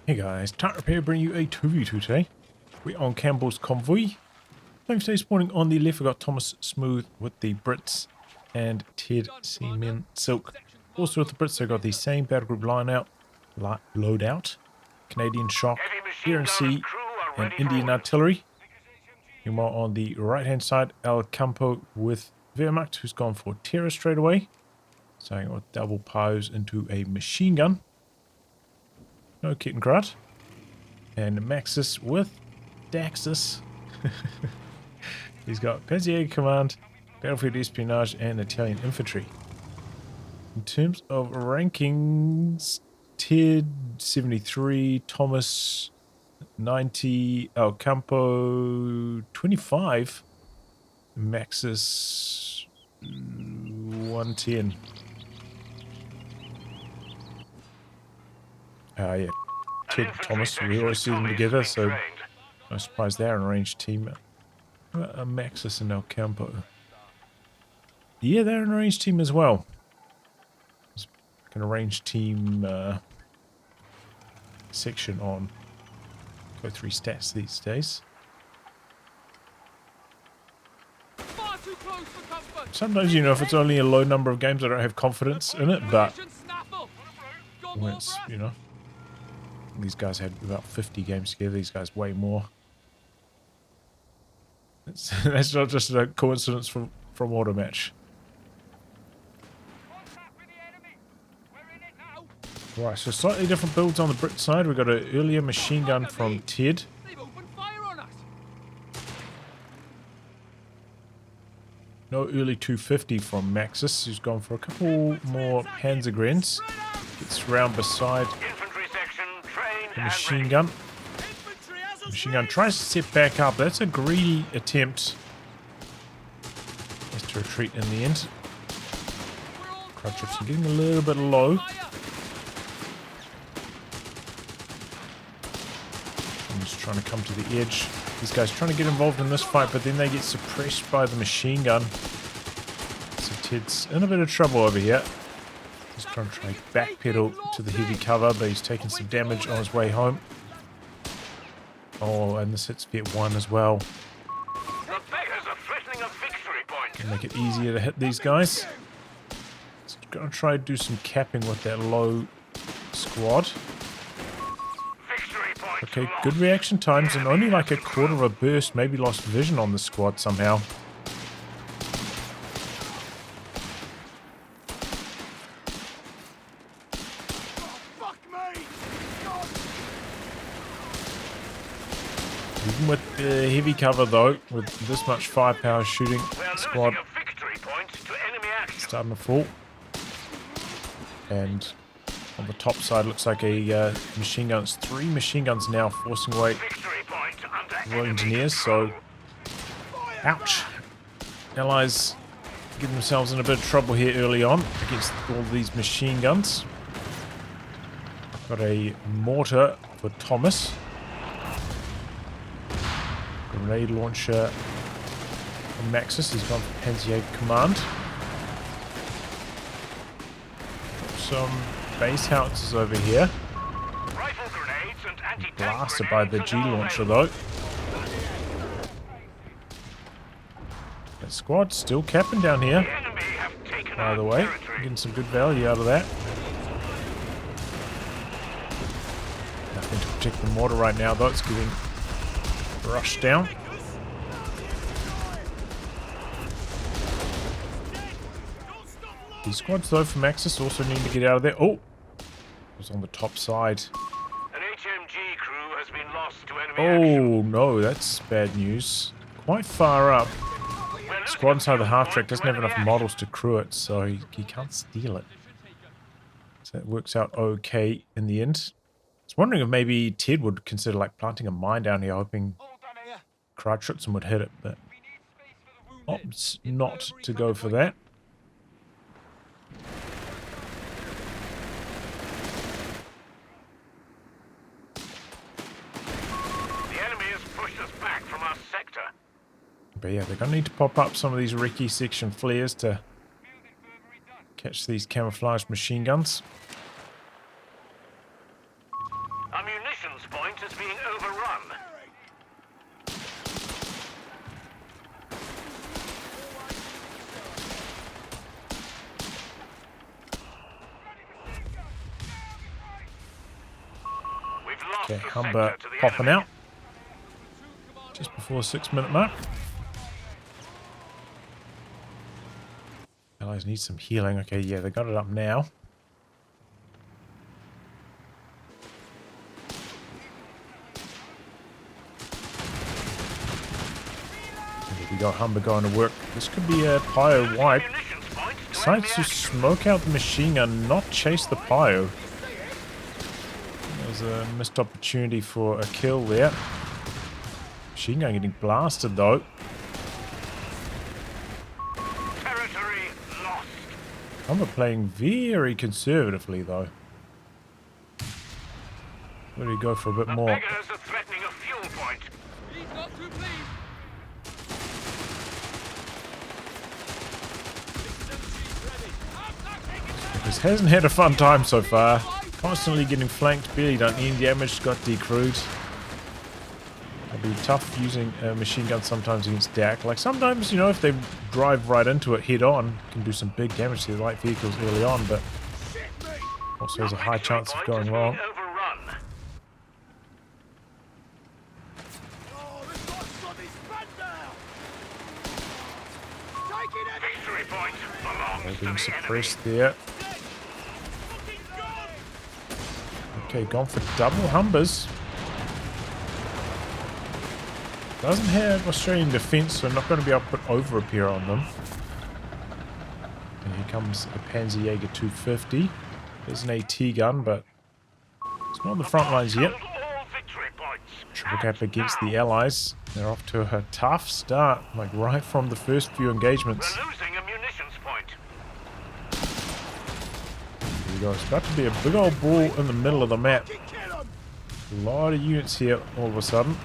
Hey guys, Tight Repair bringing you a 2v2 today. We're on Campbell's Convoy. Playing today spawning on the left, we've got Thomas Smooth with the Brits and Ted Seaman Silk. Also with the Brits, they've got the same battle group loadout, Canadian Shock, RNC, and Indian Artillery. Meanwhile on the right hand side, Campo with Wehrmacht, who's gone for terror straight away. Starting with double piles into a machine gun. No kit and crud. And MaXiS with Daxis. He's got Panzerjager Command, Battlefield Espionage, and Italian Infantry. In terms of rankings, Ted 73, Thomas 90, Campo 25, MaXiS 110. Yeah, Ted and Thomas, we always see them together, so no surprise they're an arranged team. MaXiS and Campo. Yeah, they're an arranged team as well. There's an arranged team section on COH3 stats these days. Sometimes, you know, if it's only a low number of games, I don't have confidence in it, but when it's, you know, these guys had about 50 games together, these guys way more. That's not just a coincidence from auto match. Right, so slightly different builds on the Brit side. We've got an earlier machine gun from Ted. No early 250 from MaXiS, who's gone for a couple more Panzerjager. Gets round beside the machine gun. The machine gun tries to set back up. That's a greedy attempt. Has to retreat in the end. Crowd troops are getting a little bit low. I'm just trying to come to the edge. These guys trying to get involved in this fight, but then they get suppressed by the machine gun. So Ted's in a bit of trouble over here. He's trying to backpedal to the heavy cover, but he's taking some damage on his way home. Oh, and this hits Vet 1 as well. Can make it easier to hit these guys. He's going to try to do some capping with that low squad. Okay, good reaction times, and only like a quarter of a burst, maybe lost vision on the squad somehow. Even with the heavy cover though, with this much firepower shooting, the squad starting to fall. And on the top side looks like a machine gun. It's 3 machine guns now forcing away Royal Engineers, so ouch. Allies get themselves in a bit of trouble here early on against all these machine guns. Got a mortar for Thomas. Grenade launcher from MaXiS. He's gone for Panzerjager Command. Some base howitzers over here. Blasted by the G launcher though. That squad still capping down here. By the way, getting some good value out of that. Nothing to protect the mortar right now though. It's getting rushed down. These squads though from MaXiS also need to get out of there. Oh! It was on the top side. An HMG crew has been lost to enemy Oh no, that's bad news. Quite far up. Squad inside the half track doesn't have enough models to crew it, so he can't steal it. So that works out okay in the end. I was wondering if maybe Ted would consider like planting a mine down here, hoping Krajtschützen would hit it, but opts not to go for that. The enemy has pushed us back from our sector. But yeah, they're going to need to pop up some of these recce section flares to catch these camouflaged machine guns. Ammunition munitions point is being overrun. We've lost Okay, the Humber sector to the popping enemy. out. Just before the 6-minute mark. Allies need some healing. Okay, yeah, they got it up now. We got Humber going to work. This could be a Pyro wipe. Munitions point to Decides enemy to action. smoke out the machine gun, not chase the Pyro. There's a missed opportunity for a kill there. Machine gun getting blasted though. Territory lost. Humber playing very conservatively though. Where do we go for a bit The more? beggars are threatening a fuel point. He's not too pleased. This hasn't had a fun time so far. Constantly getting flanked, barely done any damage, got decrewed. It'll be tough using a machine gun sometimes against DAC. Like sometimes, you know, if they drive right into it head on, can do some big damage to the light vehicles early on, but also has a high chance of going wrong. Overrun. Victory point belongs They're to being the suppressed enemy. there. Okay, gone for double Humbers. Doesn't have Australian defense, so not going to be able to put over repair on them. And here comes a Panzerjager 250. There's an AT gun, but it's not on the front lines yet. Hold all victory points. Triple cap against the Allies. They're off to a tough start, like right from the first few engagements. We're losing a munitions point. Here we go. It's about to be a big old ball in the middle of the map. A lot of units here all of a sudden.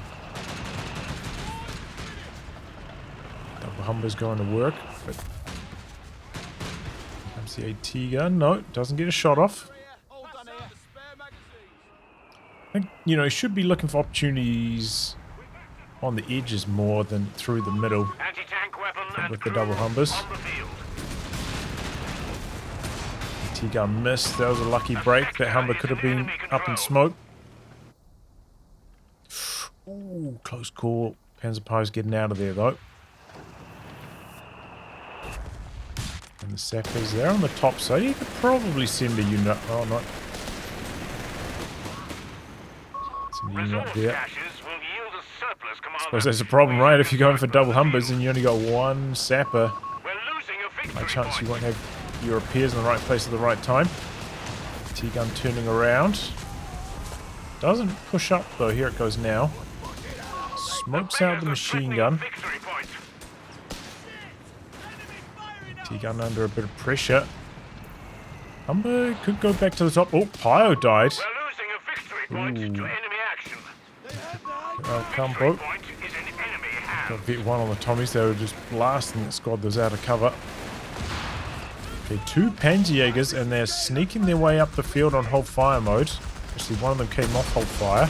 Double Humber's going to work, but here comes the AT gun. No, doesn't get a shot off. I think, you know, you should be looking for opportunities on the edges more than through the middle Anti-tank weapon and with the crew double Humbers. on the field. AT gun missed. That was a lucky break. That Humber could have been up in smoke. Ooh, close call. Panzer Pyro's getting out of there though. And the sappers, they're on the top side. You could probably send a unit. Oh, no. Send a unit up Resource there. caches will yield a surplus, Commander. Suppose that's a problem, right? If you're going for double Humbers and you only got one sapper, We're losing a victory high chance point. you won't have your repairs in the right place at the right time. T-gun turning around. Doesn't push up though. Here it goes now. Smokes out the machine gun. Victory point. T-gun under a bit of pressure. Humber could go back to the top. Oh, Pyro died. We're losing a victory point to Ooh. enemy action. Campo. Victory point is in enemy hands. Got Vet 1 on the Tommies. They were just blasting that squad that was out of cover. Okay, 2 Panzerjagers, and they're sneaking their way up the field on hold fire mode. Actually, one of them came off hold fire.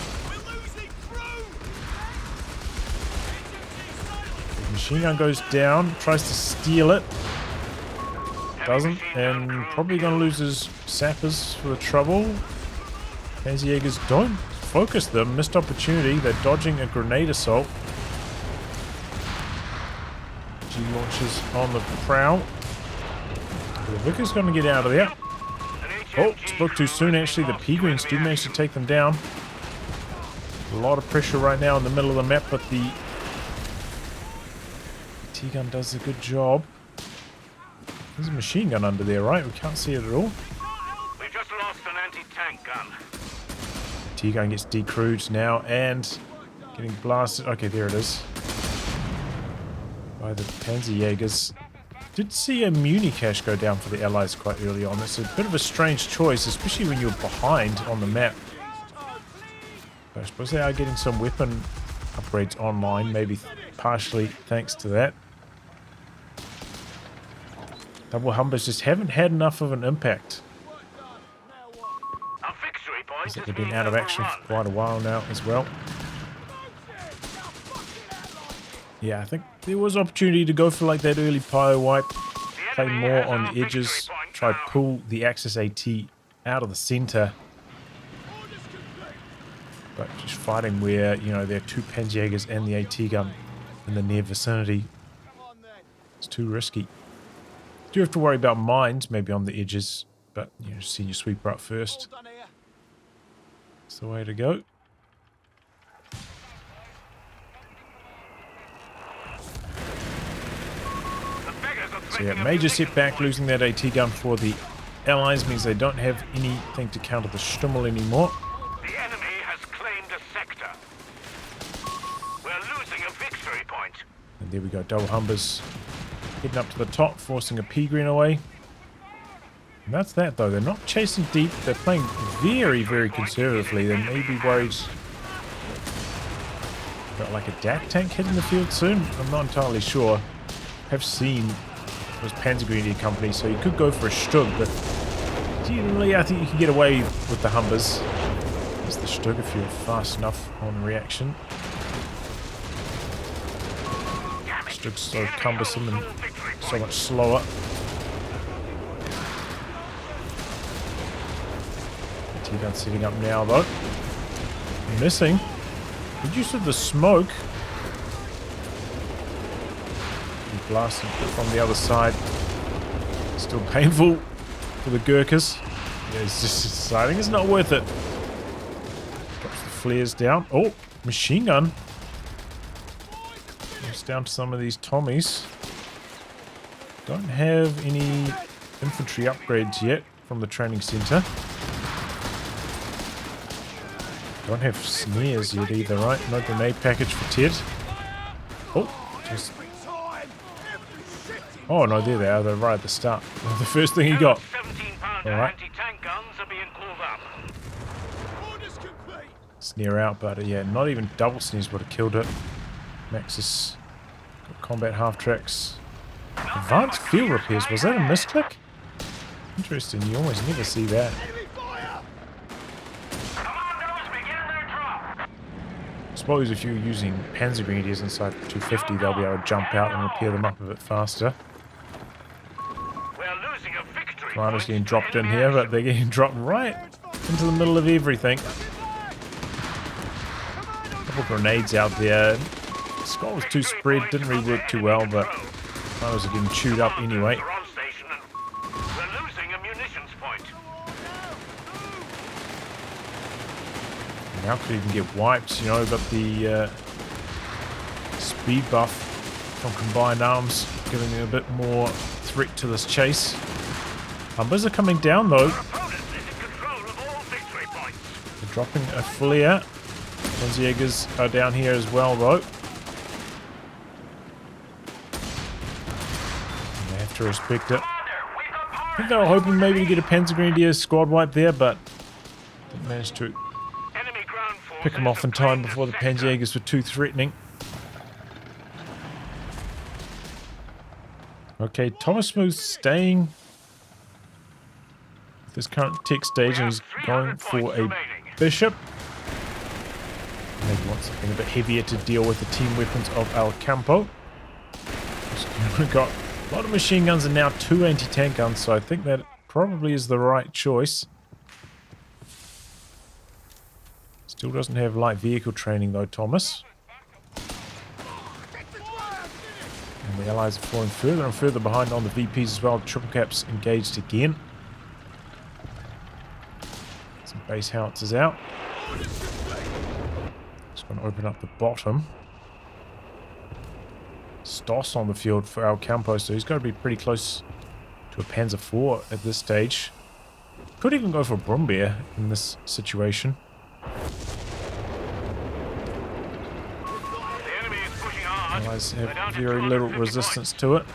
The machine gun goes down, tries to steal it. Doesn't, and probably going to lose his sappers for the trouble. Panzerjagers don't focus them. Missed opportunity. They're dodging a grenade assault. G launches on the prowl. The Vickers going to get out of there. Oh, spoke too soon actually. The P-Greens do manage to take them down. A lot of pressure right now in the middle of the map, but the T-gun does a good job. There's a machine gun under there, right? We can't see it at all. We've just lost an anti-tank gun. T-gun gets decrewed now and getting blasted. Okay, there it is. By the Panzerjagers. Did see a Muni cache go down for the Allies quite early on. It's a bit of a strange choice, especially when you're behind on the map. But I suppose they are getting some weapon upgrades online, maybe partially thanks to that. Double Humbers just haven't had enough of an impact. A victory point Seems like they've been out of action for quite a while now as well. Yeah, I think there was opportunity to go for like that early pyro wipe, play more on the edges, try to pull the Axis AT out of the center. But just fighting where, you know, there are 2 Panzerjagers and the AT gun in the near vicinity. It's too risky. Do have to worry about mines maybe on the edges, but you know, send your sweeper up first. That's the way to go. So yeah, major setback, losing that AT gun for the Allies means they don't have anything to counter the Stummel anymore. The enemy has claimed a sector. We're losing a victory point. And there we go, double Humbers heading up to the top, forcing a P-Green away. And that's that though, they're not chasing deep, they're playing very, very conservatively. They may be worried about like a DAC tank hitting the field soon. I'm not entirely sure. I've seen those Panzer Grenadier companies, so you could go for a Stug, but generally I think you can get away with the Humbers. It's the Stug if you're fast enough on reaction. Stug's so cumbersome and so much slower. T-gun setting up now though. Missing. Good use of the smoke. Blasting from the other side. Still painful for the Gurkhas. Yeah, it's just deciding it's not worth it. Drops the flares down. Oh, machine gun. Goes down to some of these Tommies. Don't have any infantry upgrades yet from the training center. Don't have snares yet either, right? No grenade package for Ted. Oh, just... Oh no, there they are. They're right at the start. The first thing he got. 17-pounder anti-tank guns are being called up. Snare out, but yeah, not even double snares would have killed it. MaXiS got combat half tracks. Advanced field repairs. Was that a misclick? Interesting. You almost never see that. I suppose if you're using Panzer Grenadiers inside 250, they'll be able to jump out and repair them up a bit faster. Commander's getting dropped in here, but they're getting dropped right into the middle of everything. A couple of grenades out there. Skull was too spread, didn't really work too well, but Commanders are getting chewed up anyway. Now could even get wiped, you know, got the speed buff from combined arms, giving them a bit more threat to this chase. Humbers are coming down though. They're dropping a flare. Panzerjagers are down here as well though. And they have to respect it. I think they were hoping maybe to get a Panzer Grenadier squad wipe there, but didn't manage to pick them off in time before the Panzerjagers were too threatening. Okay, Thomas Smooth staying with this current tech stage, and he's going for a Bishop. Maybe wants something a bit heavier to deal with the team weapons of El Campo. We've got a lot of machine guns and now 2 anti-tank guns, so I think that probably is the right choice. Still doesn't have light vehicle training though, Thomas. And the Allies are falling further and further behind on the VPs as well. Triple caps engaged again. Some base howitzers out. Just going to open up the bottom. Stoss on the field for El Campo, so he's got to be pretty close to a Panzer IV at this stage. Could even go for a Brumbeer in this situation. Allies have very little resistance to it.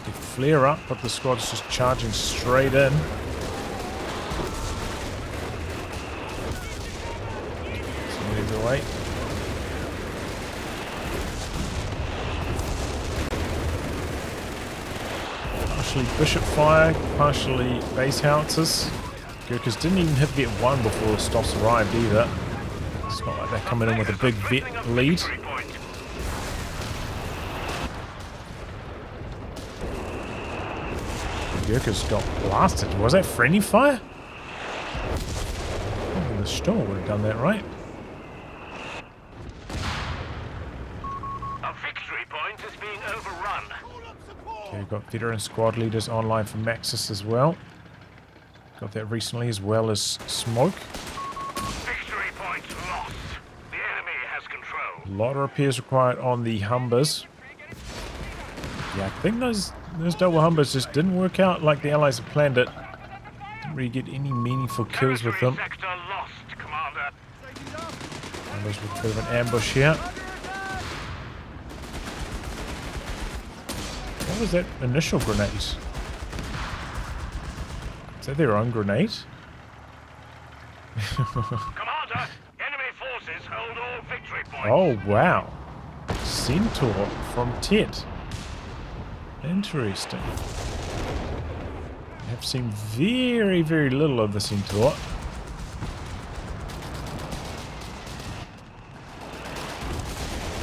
They flare up, but the squad's just charging straight in. So either way. partially bishop fire, partially base howitzers. Gurkhas didn't even hit Vet 1 before the stops arrived either. It's not like they're coming in with a big Vet lead. Gurkhas got blasted. Was that friendly fire? I think the Storm would have done that, right? A victory point is being overrun. Okay, we've got veteran squad leaders online for MaXiS as well. Got that recently, as well as Smoke. Victory point lost. The enemy has control. A lot of repairs required on the Humbers. Yeah, I think those double Humbers just didn't work out like the Allies had planned it. Didn't really get any meaningful kills with them. Sector lost, Commander. Humbers with a bit of an ambush here. What was that initial grenade? Is that their own grenade? Commander, enemy forces hold all victory points. Oh, wow. Centaur from Ted. Interesting. I have seen very, very little of the Centaur.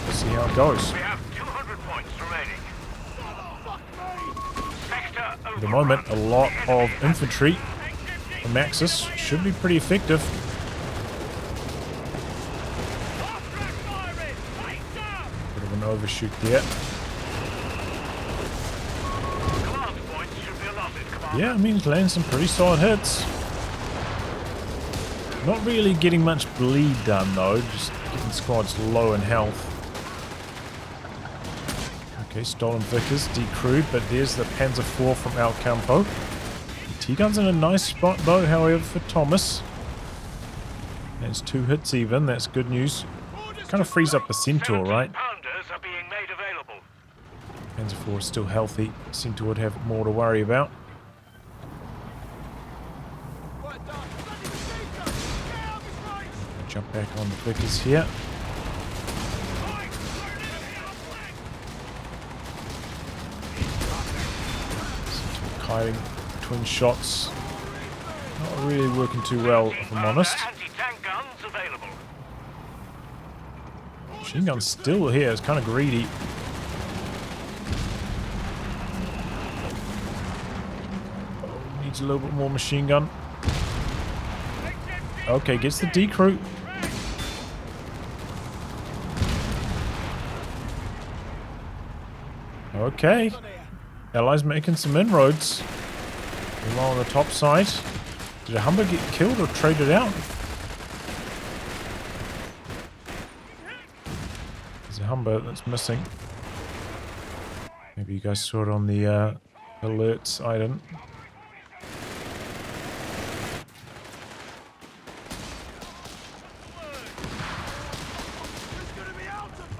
Let's see how it goes. We have 200 points remaining. Sector At the moment, a lot of infantry from MaXiS should be pretty effective. Bit of an overshoot there. Yeah, I mean, landing some pretty solid hits. Not really getting much bleed done though, just getting squads low in health. Okay, stolen Vickers, decrewed, but there's the Panzer IV from El Campo. T-gun's in a nice spot though, however, for Thomas. That's 2 hits even, that's good news. Kind of frees up the Centaur, right? Pounders are being made available. Panzer IV is still healthy. Centaur would have more to worry about. Jump back on the Vickers here. Kiting between shots. Not really working too well, if I'm honest. Anti-tank guns available. Machine gun's still here. It's kind of greedy. Oh, needs a little bit more machine gun. Okay, gets the decrew. Okay. Allies making some inroads. Meanwhile on the top side. Did a Humber get killed or traded out? There's a Humber that's missing. Maybe you guys saw it on the alerts. I didn't.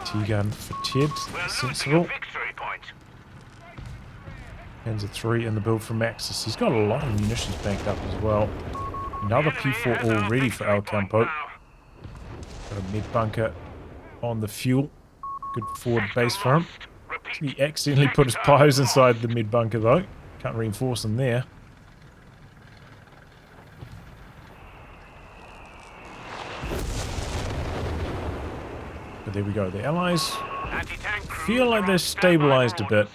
T-gun for Ted. Sensible. Panzer III in the build for MaXiS. He's got a lot of munitions banked up as well. Another P4 all ready for El Campo. Got a mid bunker on the fuel. Good forward base for him. He accidentally put his pies inside the mid bunker though. Can't reinforce them there. But there we go. The Allies feel like they're stabilized a bit.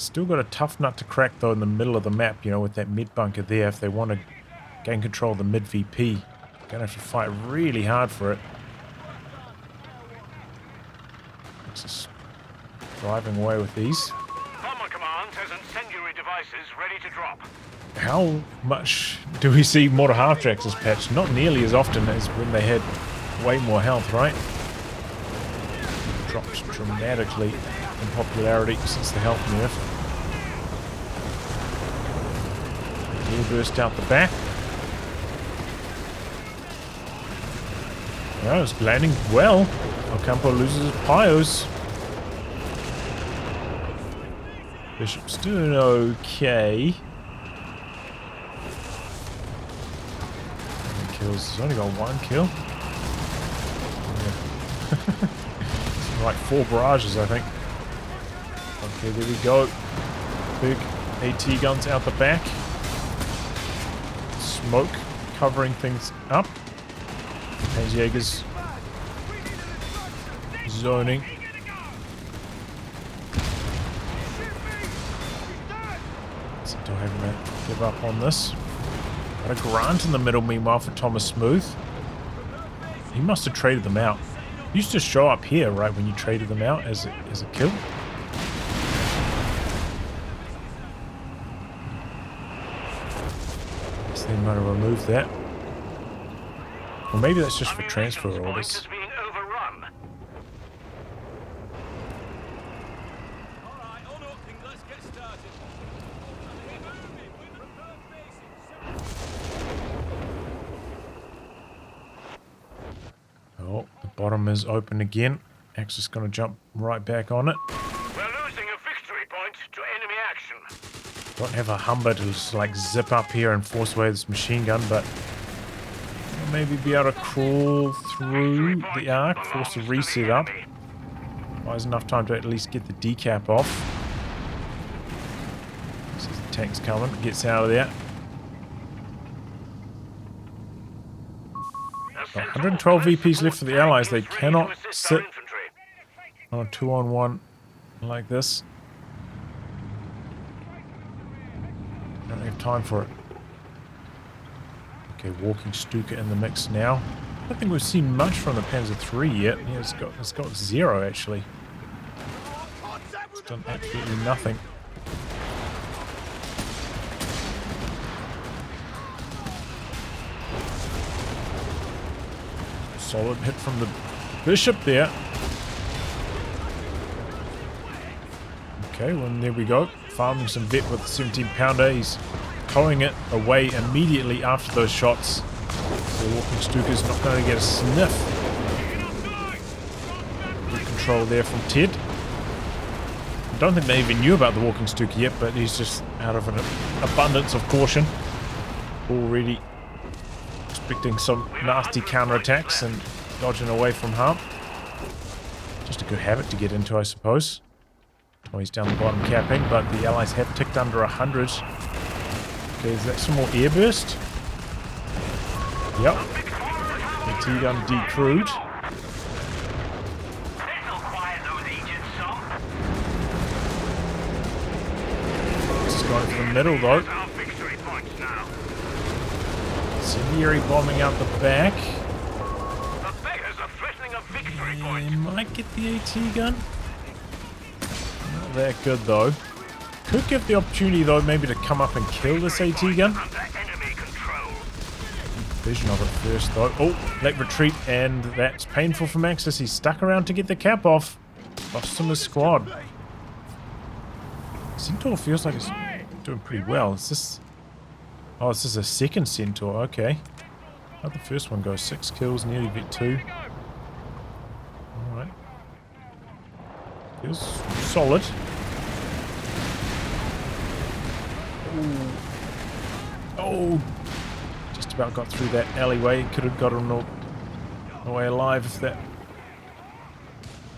Still got a tough nut to crack though in the middle of the map, you know, with that mid bunker there. If they want to gain control of the mid VP, gonna have to fight really hard for it. Just driving away with these. Bomber Command has incendiary devices ready to drop. How much do we see mortar half tracks this patch? Not nearly as often as when they had way more health, right? Dropped dramatically in popularity since the health nerf. Air burst out the back. Yeah, it's landing well. El Campo loses his pios. Bishop's doing okay. Kills. He's only got 1 kill. Yeah. Like 4 barrages, I think. Okay, there we go. Big AT guns out the back. Smoke covering things up. Panzerjagers zoning. Still having to give up on this. Got a Grant in the middle meanwhile for Thomas Smooth. He must have traded them out. He used to show up here, right, when you traded them out as a kill. So they might have removed that. Or maybe that's just for transfer orders. Oh, the bottom is open again. MaXiS going to jump right back on it. We're losing a victory point to enemy action. Don't have a Humber to just like zip up here and force away this machine gun, but we'll maybe be able to crawl through the arc, force a reset up. Buys enough time to at least get the decap off. Sees the tank's coming, gets out of there. 112 VPs left for the Allies. They cannot sit on a 2-on-1 like this. Don't have time for it. Okay, walking Stuka in the mix now. I don't think we've seen much from the Panzer III yet. Yeah, it's got 0 actually. It's done absolutely nothing. Solid hit from the Bishop there. Okay, well, there we go. Farming some vet with the 17-pounder. He's towing it away immediately after those shots. The walking Stuka's not going to get a sniff. Good control there from Ted. I don't think they even knew about the walking Stuka yet, but he's just out of an abundance of caution. Already expecting some nasty counterattacks and dodging away from harm. Just a good habit to get into, I suppose. Oh, he's down the bottom capping, but the Allies have ticked under 100. Okay, is that some more airburst? Yep. AT gun decrewed. This is going for the middle though. Incendiary bombing out the back. He might get the AT gun. Not that good though. Could give the opportunity though maybe to come up and kill this AT gun. Vision of it first though. Oh, let retreat, and that's painful for MaXiS. He's stuck around to get the cap off. Lost some of his squad. Centaur feels like it's doing pretty well. Is this... Oh, this is a second Centaur, okay. How'd the first one go? 6 kills, nearly vet 2. Alright. Feels solid. Ooh. Oh! Just about got through that alleyway. Could have got him away alive if that...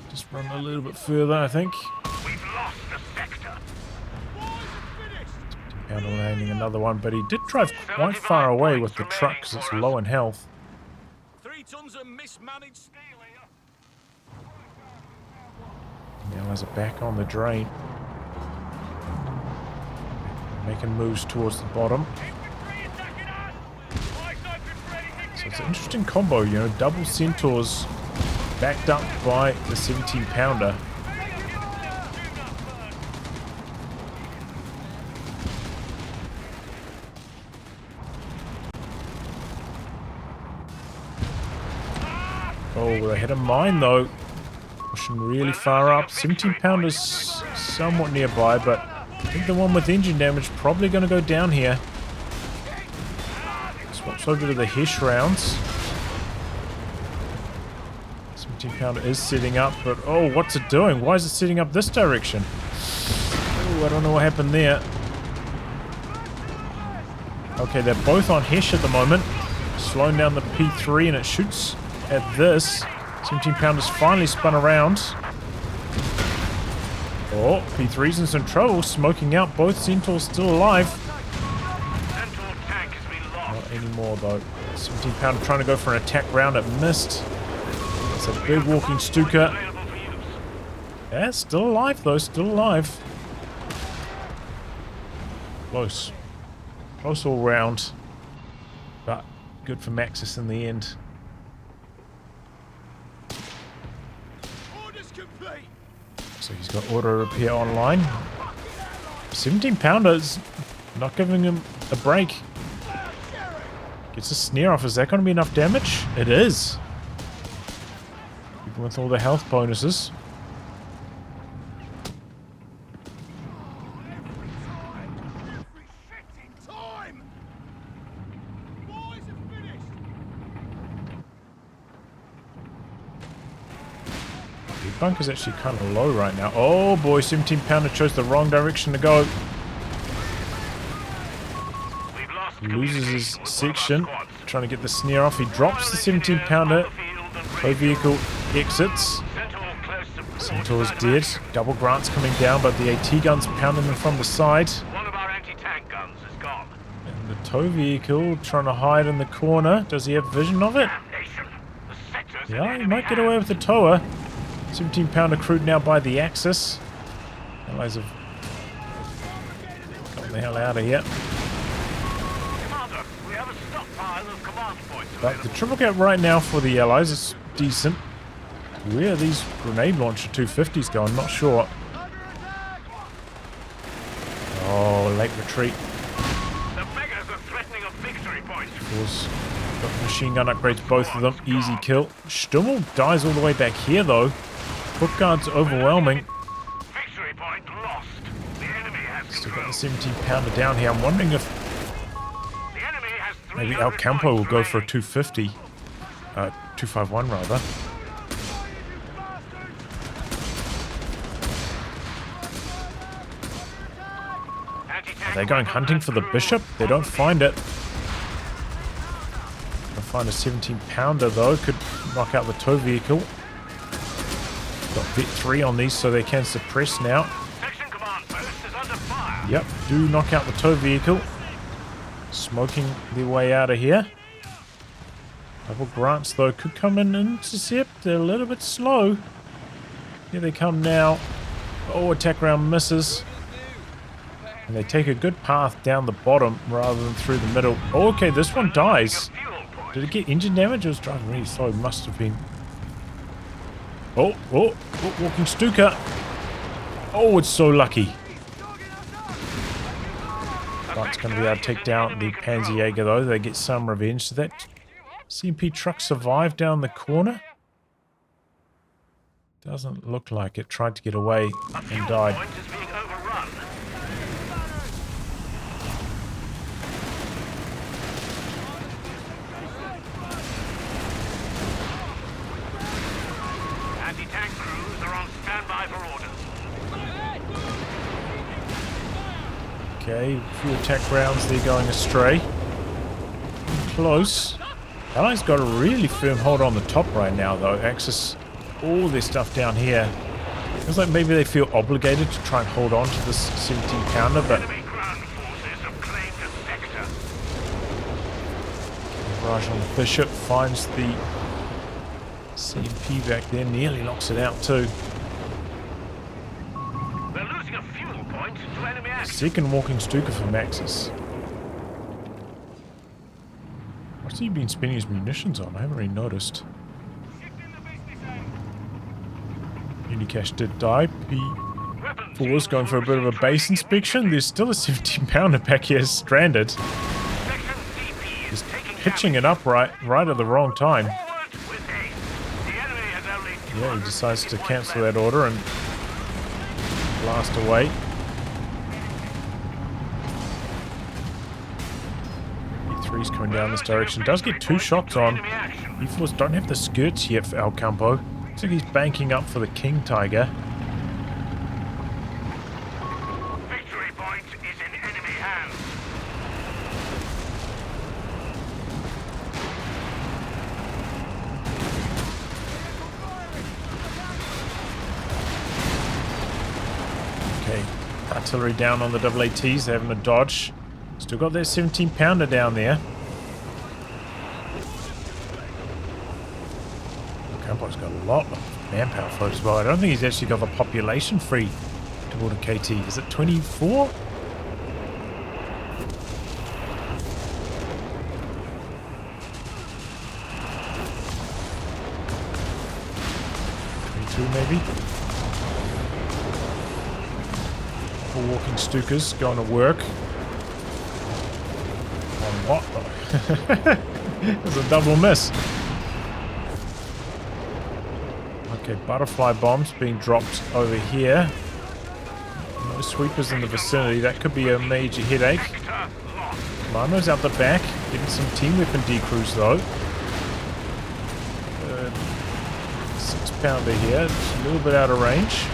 Just run a little bit further, I think. We've lost the sector. Pounder landing another one, but he did drive quite far away with the truck because it's low in health. 3 tons of mismanaged steel here. The Allies are back on the drain. Making moves towards the bottom. So it's an interesting combo, you know, double Centaurs backed up by the 17-pounder. Oh, they hit a mine though. Pushing really far up. 17-pounder's somewhat nearby, but I think the one with engine damage probably going to go down here. Swaps over to the Hesh rounds. 17-pounder is setting up, but oh, what's it doing? Why is it setting up this direction? Oh, I don't know what happened there. Okay, they're both on Hesh at the moment. Slowing down the P3 and it shoots at this. 17-pounder's finally spun around. Oh, P3's in some trouble, smoking out. Both Centaurs still alive. Central tank has been lost. Not anymore though. 17 pounder trying to go for an attack round. It missed. It's a big walking Stuka. Available for use. Yeah, still alive though. Still alive. Close. Close all round. But good for MaXiS in the end. Orders complete. So he's got auto repair online. 17 pounders not giving him a break. Gets a snare off. Is that going to be enough damage? It is. Even with all the health bonuses. The bunker's actually kind of low right now. Oh boy, 17 pounder chose the wrong direction to go. We've lost Loses his communication with one of our section. squads. Trying to get the snare off. He drops the 17 pounder. Tow vehicle exits. Sentinel close to Centaur's dead. Double Grant's coming down, but the AT gun's pounding them from the side. One of our anti-tank guns is gone. And the tow vehicle trying to hide in the corner. Does he have vision of it? Damnation. The sector's in Yeah, he enemy might get away with the tower. 17 pounder crewed now by the Axis. Allies have gotten the hell out of here. Commander, we have a stockpile of command points But the available. triple gap right now for the Allies is decent. Where are these grenade launcher 250s going? Not sure. Oh, late retreat. The beggars are threatening a victory point. Of course, got machine gun upgrades, both of them. Easy kill. Stummel dies all the way back here, though. Foot guard's overwhelming. Victory point lost. The enemy has Still got control. the 17 pounder down here. I'm wondering if The enemy has maybe 300 Campo will points go for a remaining. 250. 251 rather. Are they going hunting for the bishop? They don't find it. They'll find a 17 pounder though. Could knock out the tow vehicle. Got Vet 3 on these so they can suppress now. Section command post is under fire. Yep, do knock out the tow vehicle. Smoking their way out of here. Double Grants though could come in and intercept. They're a little bit slow. Here they come now. Oh, attack round misses. And they take a good path down the bottom rather than through the middle. Oh, okay, this one dies. Fuel point. Did it get engine damage? It was driving really slow. It must have been. Oh, walking Stuka. Oh, it's so lucky. That's going to be able to take down the Panzerjager though. They get some revenge. So that CMP truck survived down the corner. Doesn't look like it. Tried to get away and Fuel died. point is being overrun. Anti-tank crews are on standby for orders. Okay, a few attack rounds there going astray. Close. Allies got a really firm hold on the top right now though. Axis all their stuff down here. Feels like maybe they feel obligated to try and hold on to this 17 pounder, but Enemy ground forces have claimed a sector. barrage on the bishop finds the CMP back there, nearly knocks it out too. They're losing a fuel point to enemy action. Second walking Stuka for MaXiS. What's he been spending his munitions on? I haven't really noticed. Unicash did die. P4 is going for a bit of a base inspection. There's still a 17 pounder back here stranded. Section DP is taking Pitching it up right at the wrong time. forward with haste. The enemy has only Yeah, he decides to cancel that order and blast away. E3's coming down this direction. Does get 2 shots on. enemy action. E4s don't have the skirts yet for Campo. Looks like he's banking up for the King Tiger. Victory point is in enemy hands. artillery down on the AATs. They're having a dodge. Still got that 17 pounder down there. Campo's got a lot of manpower float as well. I don't think he's actually got the population free to build a KT. Is it 24? Maybe. 4 walking Stukas going to work. On what? It's a double miss. Okay, butterfly bombs being dropped over here. No sweepers in the vicinity. That could be a major headache. Commando's out the back. Getting some team weapon decrews though. 6-pounder here, just a little bit out of range.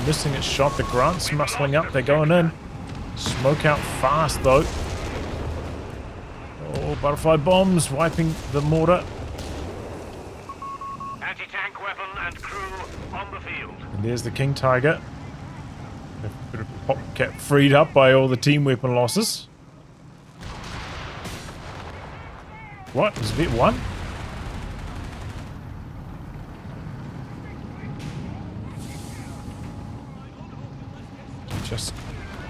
Missing its shot. The Grant's muscling up. They're going in. Smoke out fast though. Oh, butterfly bombs wiping the mortar. Anti-tank weapon and crew on the field. And there's the King Tiger. A bit of Popcat freed up by all the team weapon losses. What? Is it 1? Just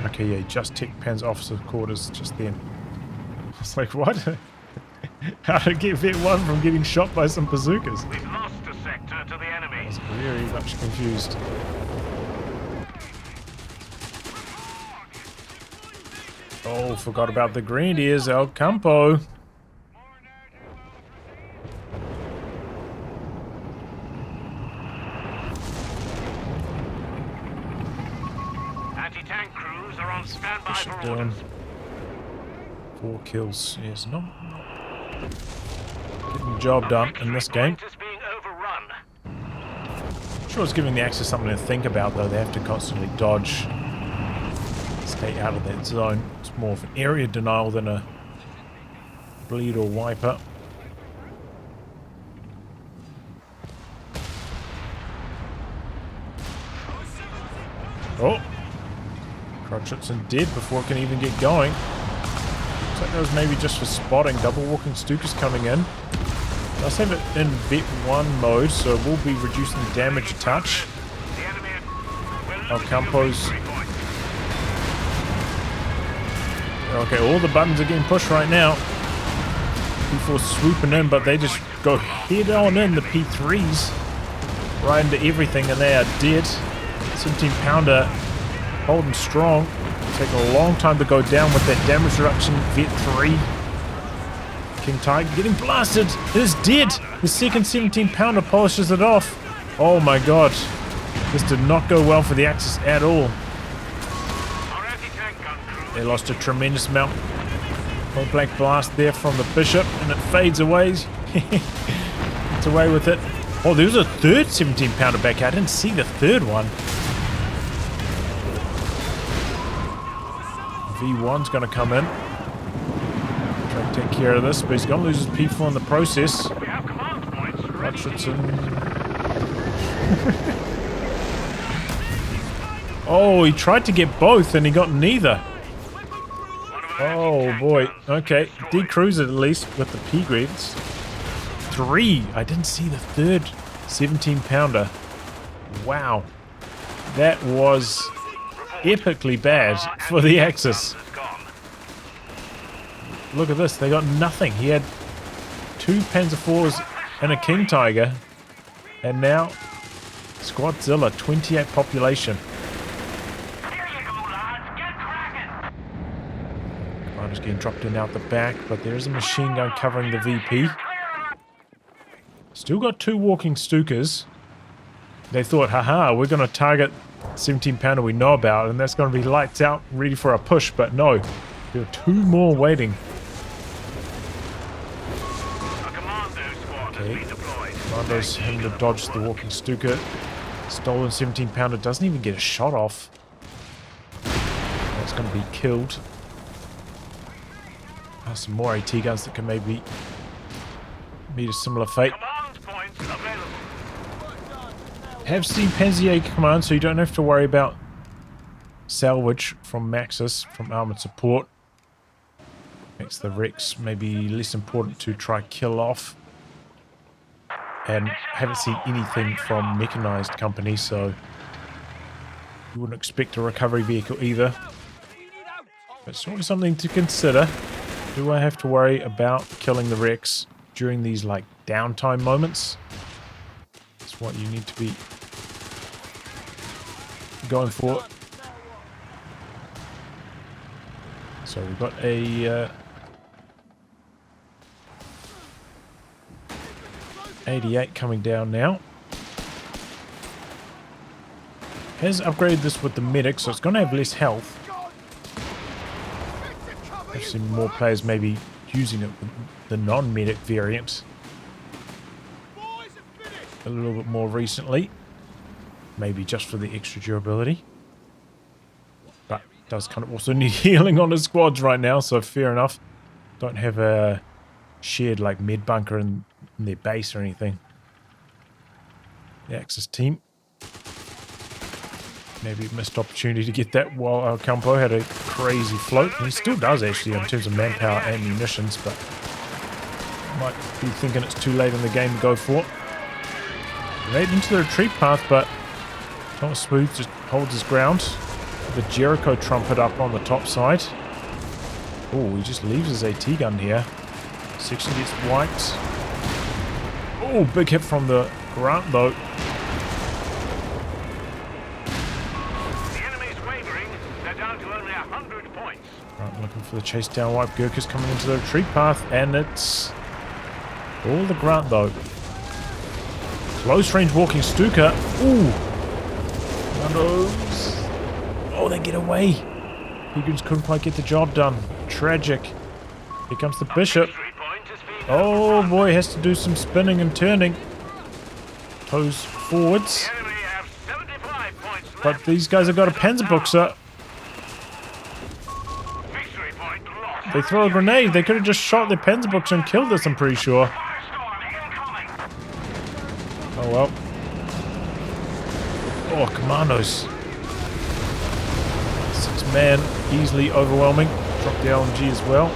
okay, yeah, just tick Pan's officer quarters just then. It's like, what? How to get Vet 1 from getting shot by some bazookas? We've lost a sector to the enemy. I was very much confused. Oh, forgot about the Grenadiers, El Campo. Anti-tank crews are on standby Push it for down. orders. 4 kills. Yes, not getting the job done in this game. Point is being overrun. Sure, it's giving the Axis something to think about, though. They have to constantly dodge, stay out of that zone. It's more of an area denial than a bleed or wiper. Oh, Crutchitson dead before it can even get going. Looks like that was maybe just for spotting. Double walking Stukas coming in. Let's have it in Vet 1 mode, so we'll be reducing the damage a touch. The enemy El Campo's. Okay, all the buttons are getting pushed right now. P4 swooping in, but they just go head on in, the P3s. Right into everything, and they are dead. 17-pounder holding strong. Taking a long time to go down with that damage reduction. Vet 3. King Tiger getting blasted. It is dead. The second 17-pounder polishes it off. Oh my god. This did not go well for the Axis at all. Our anti-tank gun crew. They lost a tremendous amount. Point blank blast there from the Bishop, and it fades away. It's away with it. Oh, there was a third 17-pounder back out. I didn't see the third one. V1's going to come in. Try to take care of this, but he's going to lose his P4 in the process. We have command points ready. Hutchinson. Oh, he tried to get both and he got neither. Oh boy. Okay, decruise it at least with the P-Greaves. 3. I didn't see the third 17-pounder. Wow. That was epically bad for the Axis. Look at this. They got nothing. He had 2 Panzer IVs and a King Tiger. And now Squadzilla, 28 population. Commander's getting dropped in out the back, but there is a machine gun covering the VP. Still got 2 walking Stukas. They thought, haha, we're going to target 17-pounder we know about, and that's going to be lights out, ready for a push, but no. There are 2 more waiting. Okay. Commando's having to dodge the walking Stuka. Stolen 17-pounder doesn't even get a shot off. That's going to be killed. Some more AT guns that can maybe meet a similar fate. Have seen Panzerjager command, so you don't have to worry about salvage from MaXiS, from armored support. Makes the Rex maybe less important to try kill off. And haven't seen anything from mechanized companies, so you wouldn't expect a recovery vehicle either. But sort of something to consider. Do I have to worry about killing the Rex during these like downtime moments? That's what you need to be going for. So we've got a 88 coming down now. Has upgraded this with the medic, so it's going to have less health. I've seen more players maybe using it with the non-medic variant a little bit more recently. Maybe just for the extra durability. But does kind of also need healing on his squads right now, so fair enough. Don't have a shared like med bunker in their base or anything. The Axis team. Maybe missed opportunity to get that while our Campo had a crazy float. And he still does actually in terms of manpower and munitions, but might be thinking it's too late in the game to go for it. Right into the retreat path, but Thomas Smooth just holds his ground. The Jericho trumpet up on the top side. Oh, he just leaves his AT gun here. Section gets wiped. Oh, big hit from the Grant though. The enemy's wavering. They're down to only 100 points. Right, looking for the chase down wipe. Gurkha's coming into the retreat path, and it's all the Grant though. Close range walking Stuka. Ooh. Nandos. Oh, they get away. Higgins couldn't quite get the job done. Tragic. Here comes the Bishop. Oh boy, has to do some spinning and turning. Toes forwards. But these guys have got a Panzerbuchser. They throw a grenade. They could have just shot their Panzerbuchser and killed us, I'm pretty sure. Oh well. Oh, commandos. 6-man, easily overwhelming. Drop the LMG as well.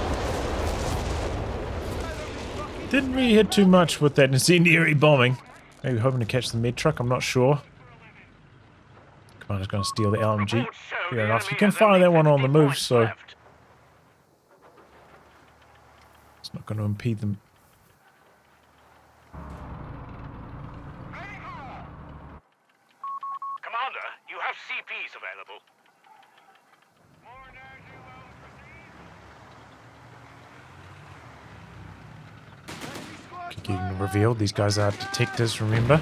Didn't really hit too much with that incendiary bombing. Maybe hoping to catch the med truck, I'm not sure. Commander's going to steal the LMG. Fair enough. You can fire that one on the move, so it's not going to impede them. Commander, you have CPs available. Getting revealed. These guys are detectives, remember?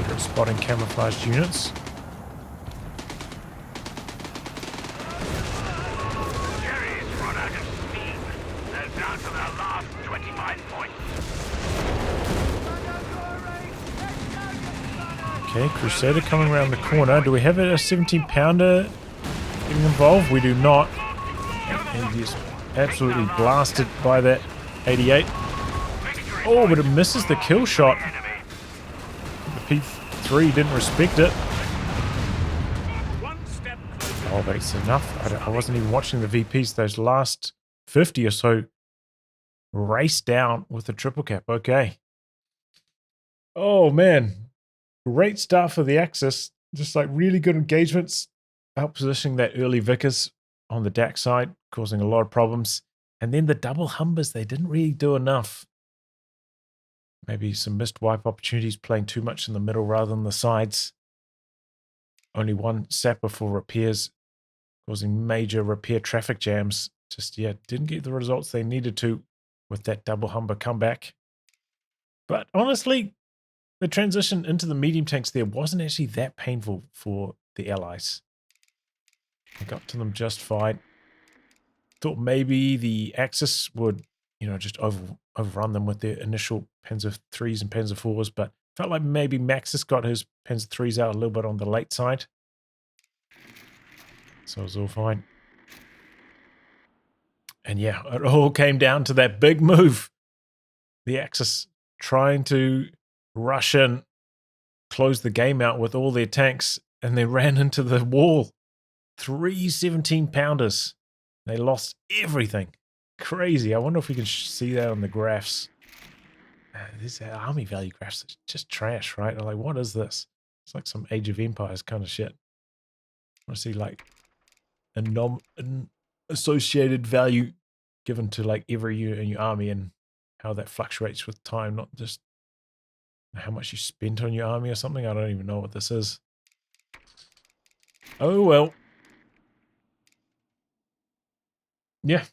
They're spotting camouflaged units. Jerry's run out of steam. They're down to their last 25 points. Okay, Crusader coming around the corner. Do we have a 17-pounder getting involved? We do not. And he is absolutely blasted by that 88. Oh, but it misses the kill shot. The P3 didn't respect it. Oh, but it's enough. I wasn't even watching the VPs. Those last 50 or so race down with the triple cap. Okay. Oh, man. Great start for the Axis. Just like really good engagements. Out positioning that early Vickers on the DAC side, causing a lot of problems. And then the double Humbers, they didn't really do enough. Maybe some missed wipe opportunities, playing too much in the middle rather than the sides. Only one sapper for repairs, causing major repair traffic jams. Just, yeah, didn't get the results they needed to with that double Humber comeback. But honestly, the transition into the medium tanks there wasn't actually that painful for the Allies. They got to them just fine. Thought maybe the Axis would, you know, just overrun them with their initial Panzer 3s and Panzer 4s, but felt like maybe MaXiS got his Panzer 3s out a little bit on the late side. So it was all fine. And yeah, it all came down to that big move. The Axis trying to rush in, close the game out with all their tanks, and they ran into the wall. 3 17-pounders. They lost everything. Crazy. I wonder if we can see that on the graphs. These army value graphs are just trash, right? Like, what is this? It's like some Age of Empires kind of shit. I want to see like an associated value given to like every unit in your army and how that fluctuates with time, not just how much you spent on your army or something. I don't even know what this is. Oh well. Yeah.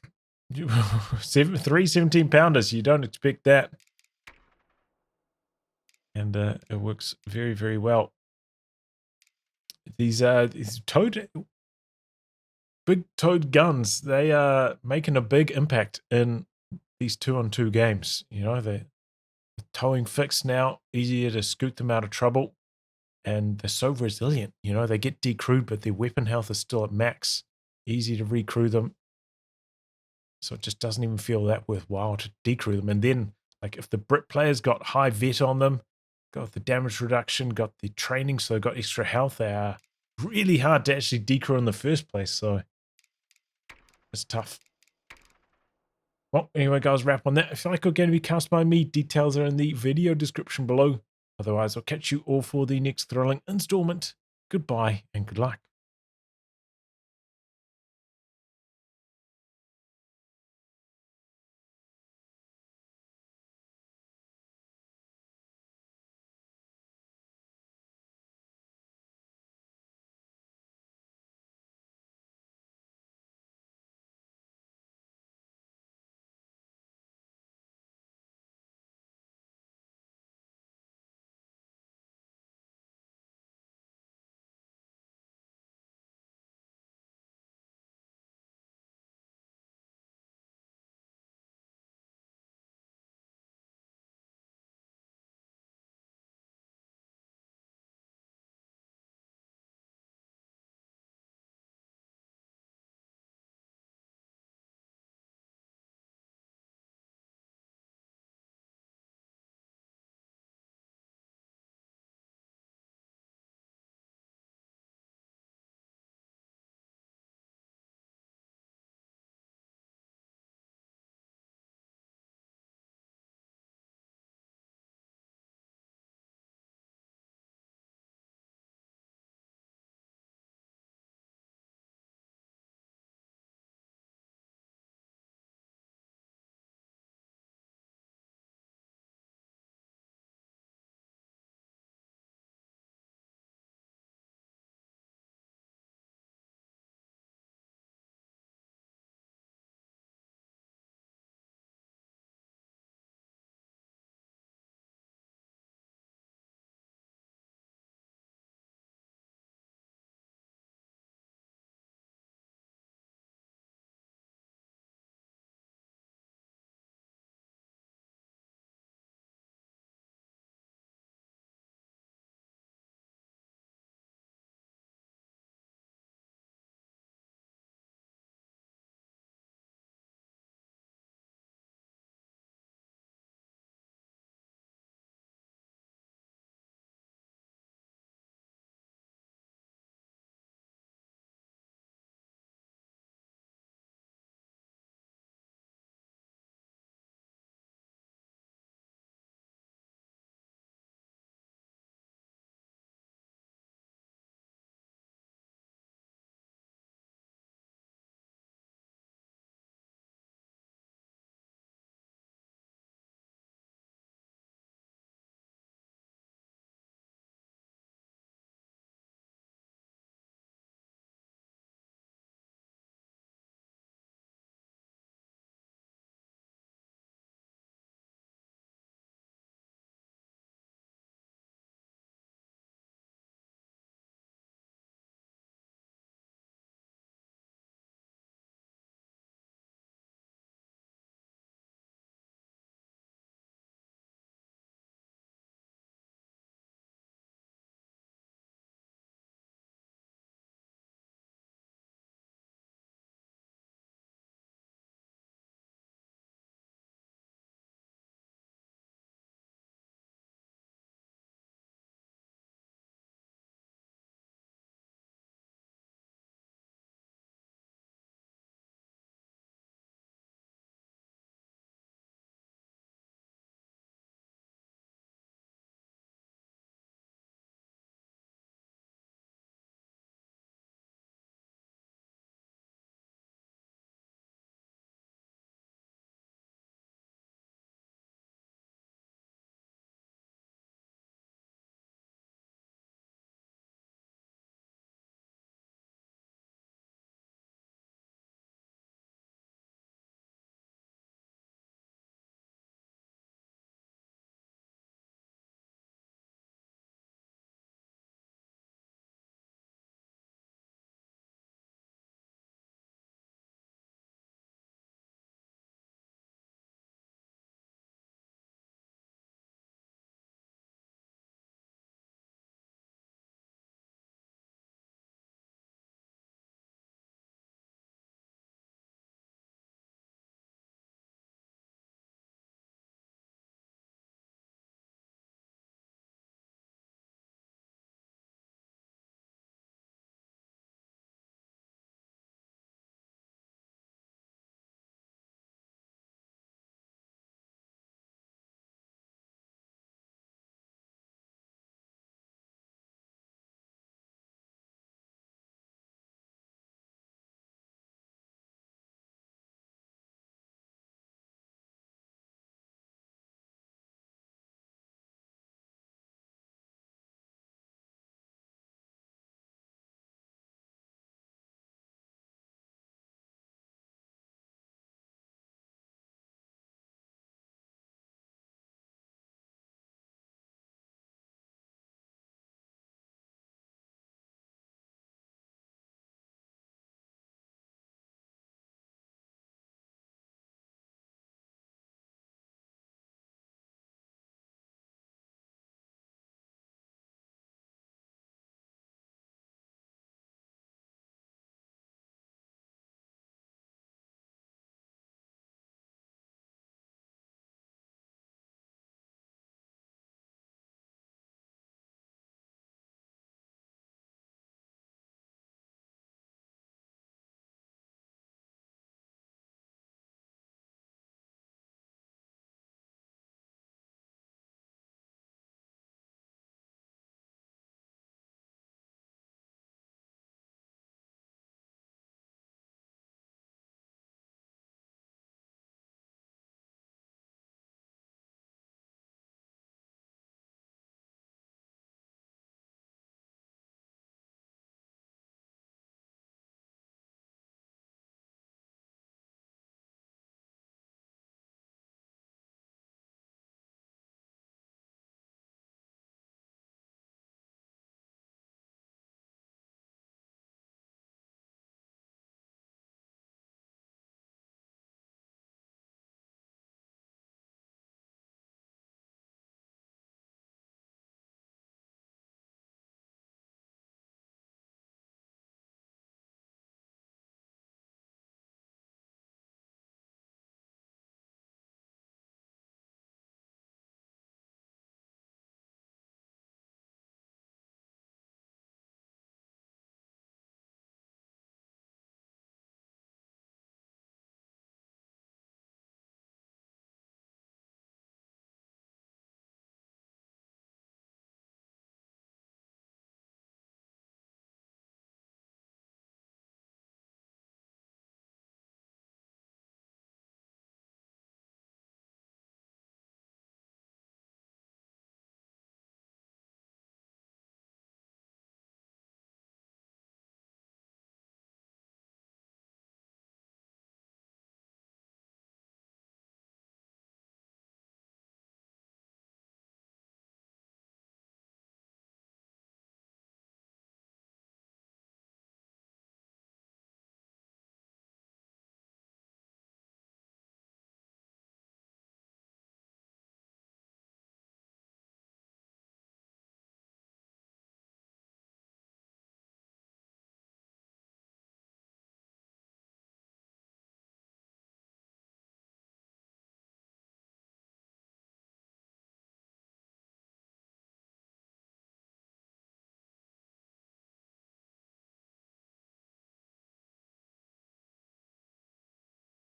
3 17-pounders. You don't expect that. And it works very, very well. These big toed guns, they are making a big impact in these 2-on-2 games. You know, they're towing fixed now, easier to scoot them out of trouble, and they're so resilient. You know, they get decrewed, but their weapon health is still at max. Easy to recrew them. So it just doesn't even feel that worthwhile to decrew them. And then, like, if the Brit players got high vet on them, got the damage reduction, got the training, so they got extra health, they are really hard to actually decrew in the first place. So it's tough. Well, anyway, guys, wrap on that. If you like you're going to be cast by me, details are in the video description below. Otherwise, I'll catch you all for the next thrilling installment. Goodbye and good luck.